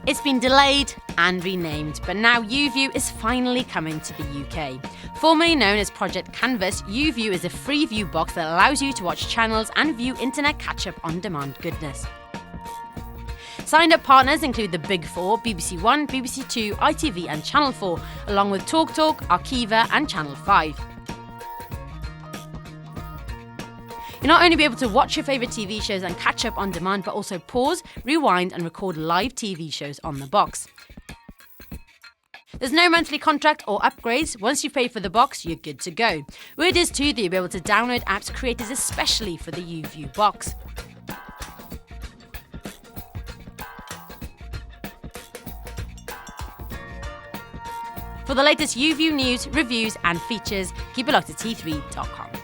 It's been delayed and renamed, but now YouView is finally coming to the UK. Formerly known as Project Canvas, YouView is a free view box that allows you to watch channels and view internet catch-up on-demand goodness. Signed-up partners include the Big Four, BBC One, BBC Two, ITV and Channel 4, along with TalkTalk, Aqiva and Channel 5. You'll not only be able to watch your favourite TV shows and catch up on demand, but also pause, rewind and record live TV shows on the box. There's no monthly contract or upgrades. Once you've paid for the box, you're good to go. Word is too that you'll be able to download apps created especially for the YouView box. For the latest YouView news, reviews and features, keep it locked to t3.com.